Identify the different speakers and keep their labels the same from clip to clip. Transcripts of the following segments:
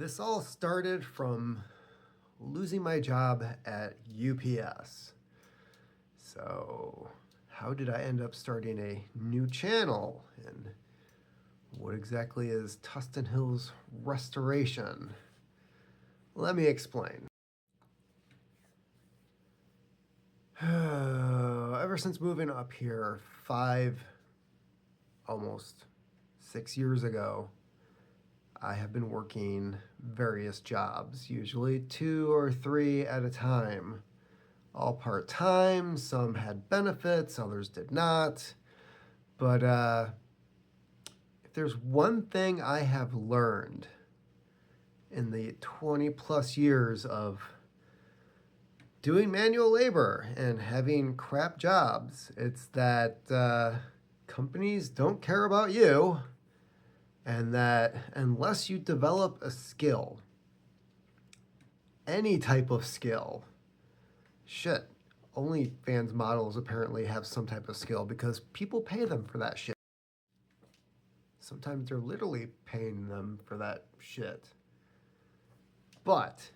Speaker 1: This all started from losing my job at UPS. So, how did I end up starting a new channel? And what exactly is Tustin Hills Restoration? Let me explain. Ever since moving up here almost 6 years ago, I have been working various jobs, usually 2 or 3 at a time, all part-time. Some had benefits, others did not. But if there's one thing I have learned in the 20 plus years of doing manual labor and having crap jobs, it's that companies don't care about you, and that unless you develop a skill, any type of skill, shit, OnlyFans models apparently have some type of skill because people pay them for that shit. Sometimes they're literally paying them for that shit. But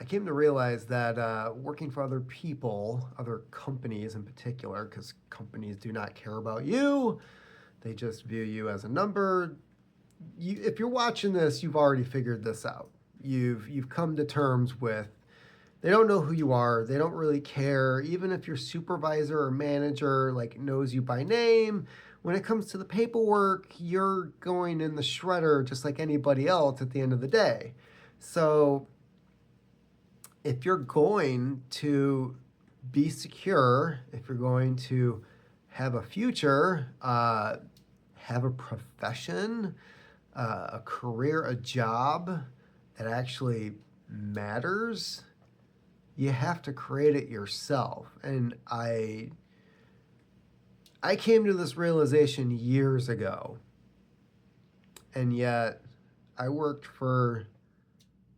Speaker 1: I came to realize that working for other people, other companies in particular, because companies do not care about you, they just view you as a number. If you're watching this, you've already figured this out. You've come to terms with, they don't know who you are. They don't really care. Even if your supervisor or manager knows you by name, when it comes to the paperwork, you're going in the shredder just like anybody else at the end of the day. So if you're going to be secure, if you're going to have a future, have a profession, a career, a job that actually matters, you have to create it yourself. And I came to this realization years ago, and yet I worked for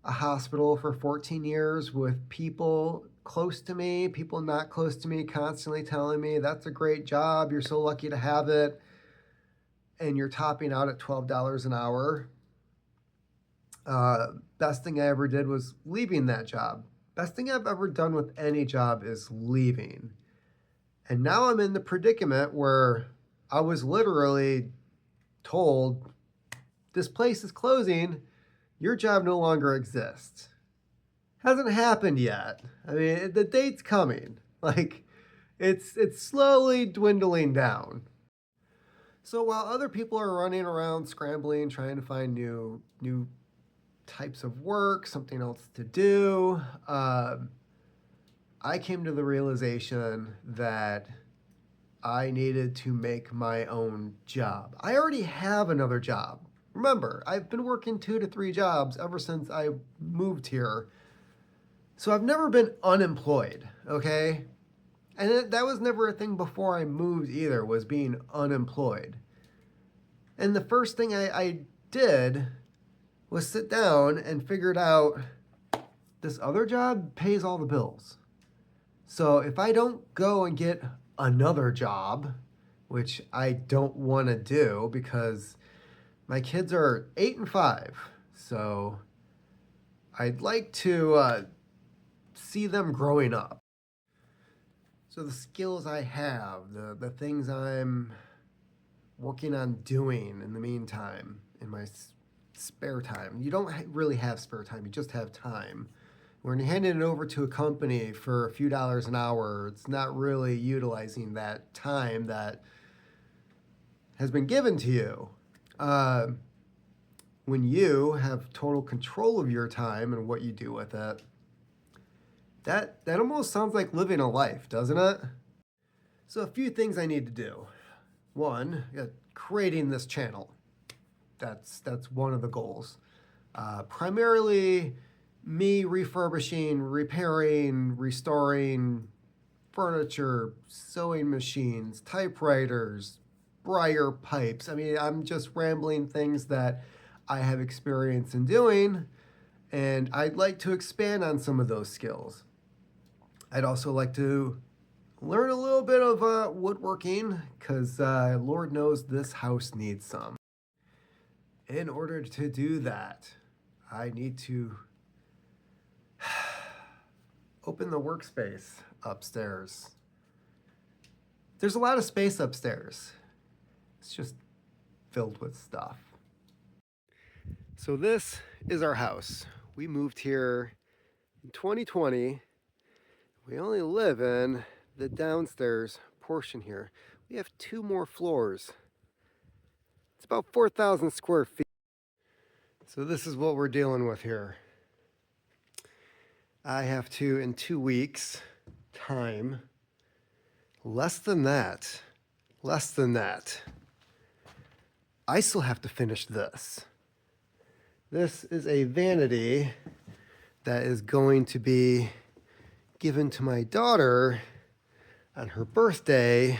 Speaker 1: a hospital for 14 years with people close to me, people not close to me, constantly telling me, that's a great job, you're so lucky to have it, and you're topping out at $12 an hour. Best thing I ever did was leaving that job. Best thing I've ever done with any job is leaving. And now I'm in the predicament where I was literally told, this place is closing, your job no longer exists. Hasn't happened yet. I mean, the date's coming. It's slowly dwindling down. So while other people are running around scrambling, trying to find new types of work, something else to do, I came to the realization that I needed to make my own job. I already have another job. Remember, I've been working 2 to 3 jobs ever since I moved here. So I've never been unemployed, okay? And that was never a thing before I moved either, was being unemployed. And the first thing I did was sit down and figured out this other job pays all the bills. So if I don't go and get another job, which I don't want to do because my kids are 8 and 5, so I'd like to see them growing up. So the skills I have, the things I'm working on doing in the meantime, in my spare time. You don't really have spare time, you just have time. When you're handing it over to a company for a few dollars an hour, it's not really utilizing that time that has been given to you. When you have total control of your time and what you do with it, that almost sounds like living a life, doesn't it? So a few things I need to do. One, creating this channel. That's one of the goals. Primarily me refurbishing, repairing, restoring furniture, sewing machines, typewriters, briar pipes. I mean, I'm just rambling things that I have experience in doing, and I'd like to expand on some of those skills. I'd also like to learn a little bit of woodworking, because Lord knows this house needs some. In order to do that, I need to open the workspace upstairs. There's a lot of space upstairs. It's just filled with stuff. So this is our house. We moved here in 2020. We only live in the downstairs portion here. We have 2 more floors. It's about 4,000 square feet. So this is what we're dealing with here. I have to, in 2 weeks' time, less than that, I still have to finish this. This is a vanity that is going to be given to my daughter on her birthday,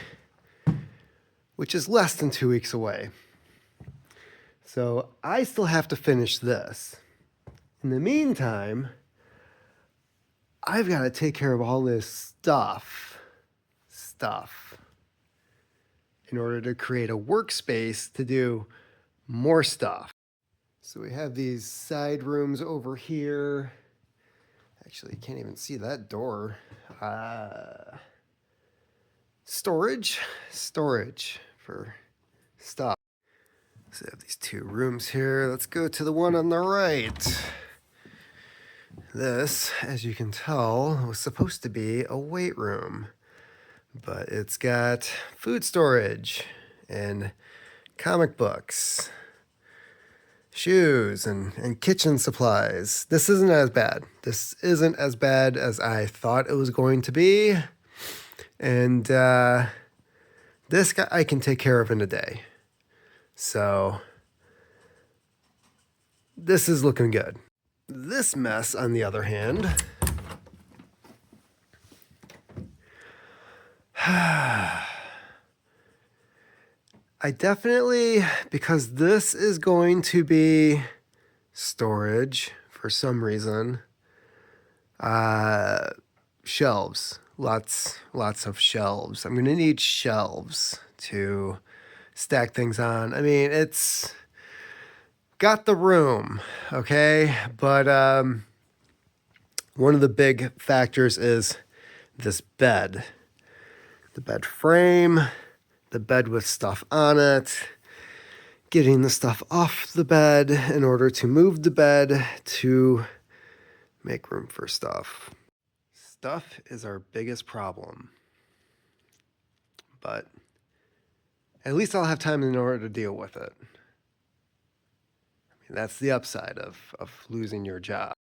Speaker 1: which is less than 2 weeks away. So I still have to finish this. In the meantime, I've got to take care of all this stuff in order to create a workspace to do more stuff. So we have these side rooms over here. Actually, you can't even see that door. Storage for stuff. So we have these 2 rooms here. Let's go to the one on the right. This, as you can tell, was supposed to be a weight room, but it's got food storage and comic books, shoes, and kitchen supplies. This isn't as bad. This isn't as bad as I thought it was going to be. And this guy I can take care of in a day. So this is looking good. This mess, on the other hand, I definitely, because this is going to be storage for some reason, shelves, lots of shelves. I'm gonna need shelves to stack things on. I mean, it's got the room, okay? But one of the big factors is this bed. The bed frame, the bed with stuff on it, getting the stuff off the bed in order to move the bed to make room for stuff. Stuff is our biggest problem. But at least I'll have time in order to deal with it. That's the upside of losing your job.